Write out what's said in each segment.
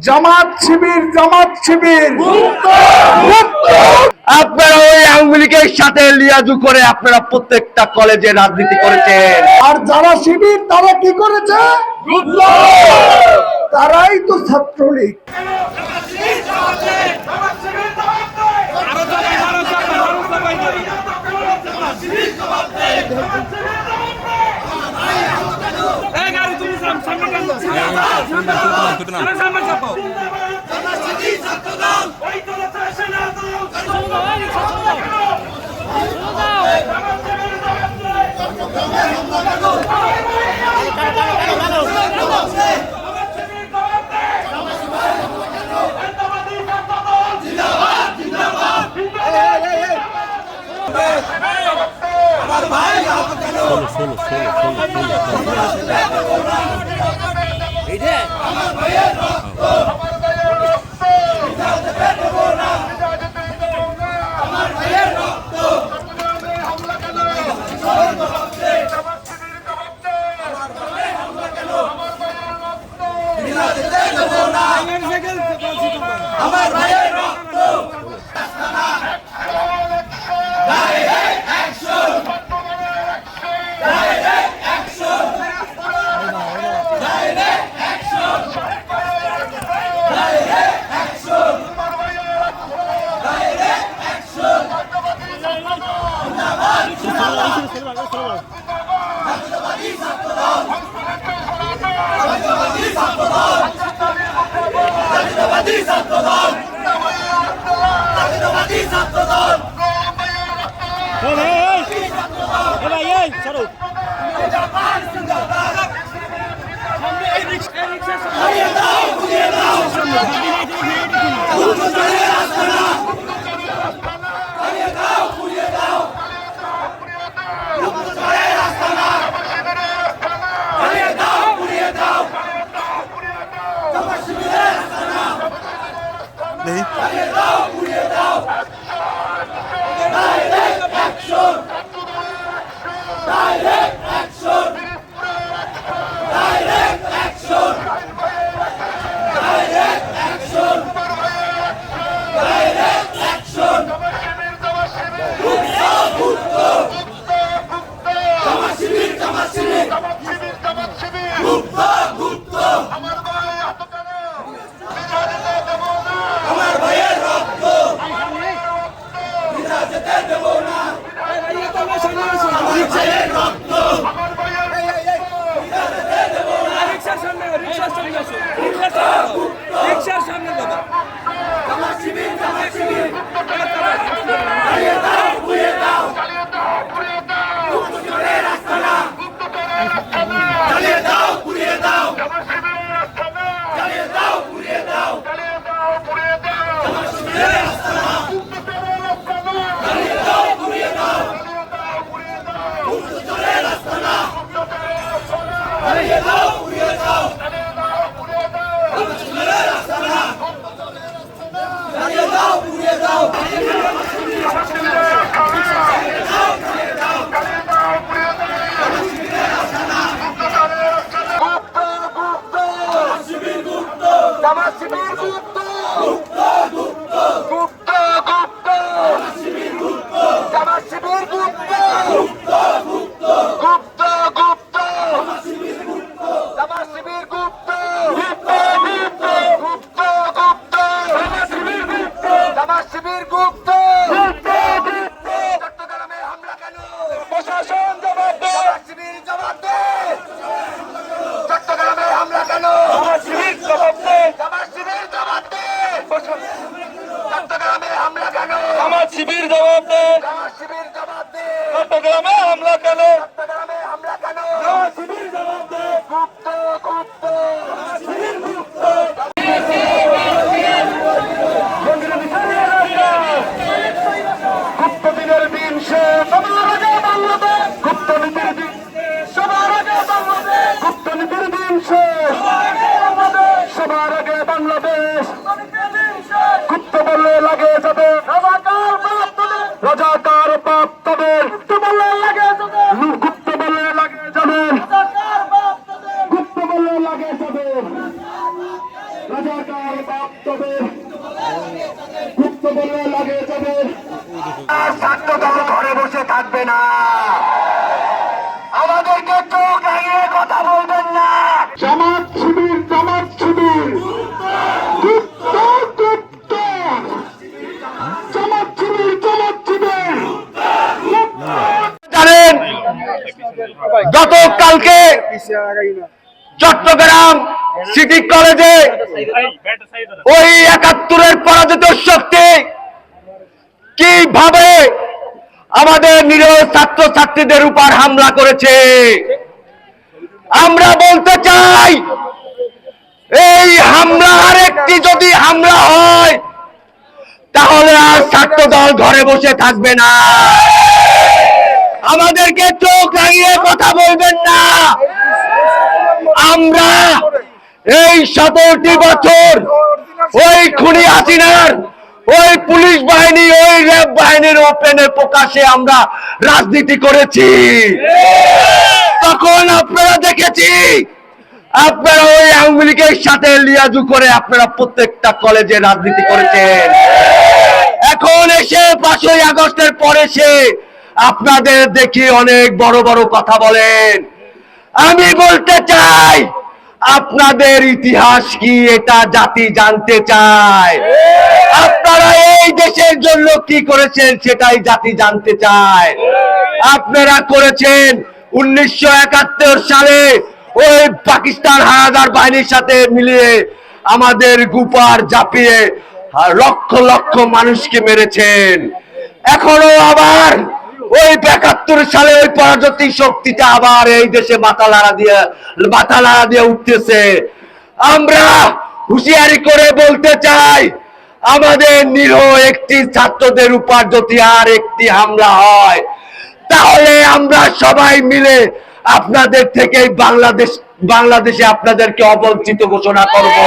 জামাত শিবির আপনারা ওই আওয়ামী লীগের সাথে লিয়াজু করে আপনারা প্রত্যেকটা কলেজে রাজনীতি করেছেন। আর যারা শিবির তারা কি করেছে? তারাই তো ছাত্রলীগ। শিবির জবাব দে, চট্টগ্রামে হামলা কেন? শিবির জবাব দে, গুপ্ত গুপ্ত শিবির গুপ্ত। গুপ্ত দিনের দিন শেষ, সবার আগে বাংলাদেশ। গুপ্ত নীতির দিন সবার আগে বাংলাদেশ। গুপ্ত নীতির দিন শেষ, সবার আগে বাংলাদেশ। গুপ্ত বললে লাগে যাবে রাজাকার বাপ তাদের। গুপ্ত বললে লাগে যাবে, গুপ্ত বললে লাগে যাবে, গুপ্ত বললে লাগে যাবে রাজাকার দল বাদ তবে গুপ্ত বলে লাগে যাবে। ছাত্র দল ঘরে বসে থাকবে না, আমাদেরকে চোখ রাঙিয়ে কথা বলবেন না। জামাত শিবির গুপ্ত গুপ্ত জামাত শিবির জানেন, গতকালকে চট্টগ্রাম সিটি কলেজে ওই ৭১-এর পরাজিত শক্তি কিভাবে আমাদের নিরীহ ছাত্র ছাত্রীদের উপর হামলা করেছে। আমরা বলতে চাই, এই হামলা আরেকটি যদি হামলা হয় তাহলে আর ছাত্র দল ঘরে বসে থাকবে না। আমাদেরকে চোখ রাঙিয়ে কথা বলবেন না। আমরা এই 17টি বছর ওই খুনি হাসিনার ওই পুলিশ বাহিনী ওই র্যাব বাহিনীর ওপেনে প্রকাশে আমরা রাজনীতি করেছি। তখন আপনারা দেখেছি, আপনারা ওই আওয়ামী লীগের সাথে লিয়াজু করে আপনারা প্রত্যেকটা কলেজে রাজনীতি করেছেন। এখন এসে 5ই আগস্টের পরে সে আপনাদের দেখি অনেক বড় বড় কথা বলেন। আমি বলতে চাই, আপনাদের ইতিহাস কি এটা জাতি জানতে চায়। আপনারা এই দেশের জন্য কি করেছেন সেটাই জাতি জানতে চায়। আপনারা করেছেন 1971 সালে ওই পাকিস্তান হানাদার বাহিনীর সাথে মিলিয়ে আমাদের গুপার জাপিয়ে লক্ষ লক্ষ মানুষকে মেরেছেন। এখনো আবার ওই ৭১ সালে ওই পরাজিত শক্তিটা আবার এই দেশে মাথা নাড়া দিয়ে উঠতেছে। আমরা হুঁশিয়ারি করে বলতে চাই, আমাদের নিরীহ একটি ছাত্রদের উপর যদি আর একটি হামলা হয় তাহলে আমরা সবাই মিলে আপনাদের থেকে বাংলাদেশে আপনাদেরকে অবঞ্চিত ঘোষণা করব।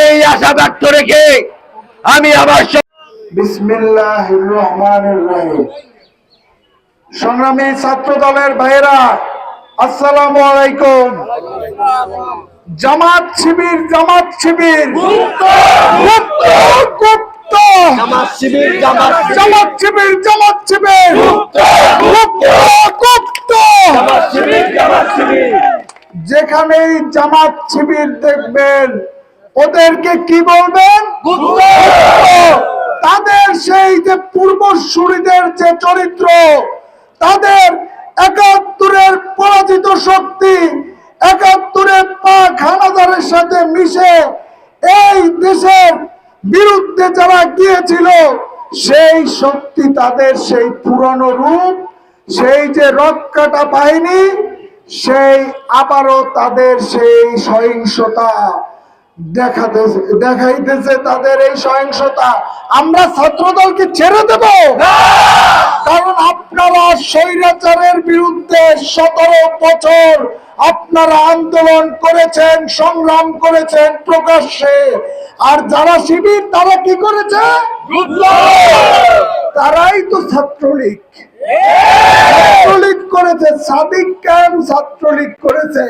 এই আশা ব্যক্ত রেখে আমি আমার বিসমিল্লাহির রহমানির রহিম। সংগ্রামী ছাত্র দলের ভাইয়েরা, আসসালামু আলাইকুম। জামাত শিবির জামাত শিবির যেখানেই জামাত শিবির দেখবেন ওদেরকে কি বলবেন? তাদের সেই যে পূর্বসূরীদের যে চরিত্র, তাদের ৭১-এর পরাজিত শক্তি ৭১-এ পাক হানাদারের সাথে মিশে এই দেশের বিরুদ্ধে যারা গিয়েছিল, সেই শক্তি তাদের সেই পুরনো রূপ, সেই যে রক্কাটা বাহিনী, সেই আবারও তাদের সেই সহিংসতা দেখাইতেছে। তাদের এই সহিংসতা আমরা ছাত্রদলকে ছেড়ে দেব? কারণ আপনারা স্বৈরাচারের বিরুদ্ধে 17 বছর আপনারা আন্দোলন করেছেন, সংগ্রাম করেছেন প্রকাশ্যে। আর যারা শিবির তারা কি করেছে? তারাই তো ছাত্রলীগ করেছে, সাদিক ক্যাম্প ছাত্রলীগ করেছে।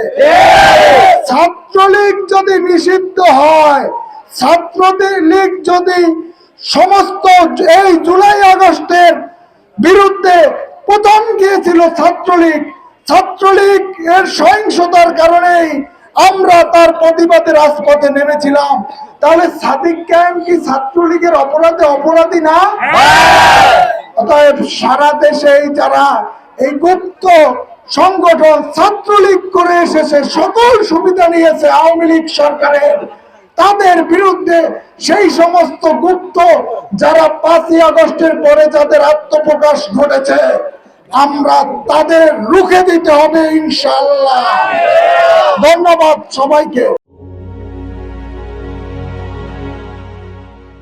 ছাত্রলীগ যদি নিষিদ্ধ হয়, ছাত্রদের লীগ যদি সমস্ত এই জুলাই আগস্টের বিরুদ্ধে প্রথম গিয়েছিল ছাত্রলীগ এর সহিংসতার কারণেই আমরা তার প্রতিবাদে রাজপথে নেমেছিলাম। তাহলে সাদিক ক্যাম্প কি ছাত্রলীগের অপরাধী না? অতএব সারা দেশে যারা এই গুপ্ত সংগঠন ছাত্রলীগ করে এসেছে, সকল সুবিধা নিয়েছে আওয়ামী লীগ সরকারের, তাদের বিরুদ্ধে সেই সমস্ত গুপ্ত যারা 5ই আগস্টের পরে যাদের আত্মপ্রকাশ ঘটেছে, আমরা তাদের রুখে দিতে হবে ইনশাআল্লাহ। ধন্যবাদ সবাইকে।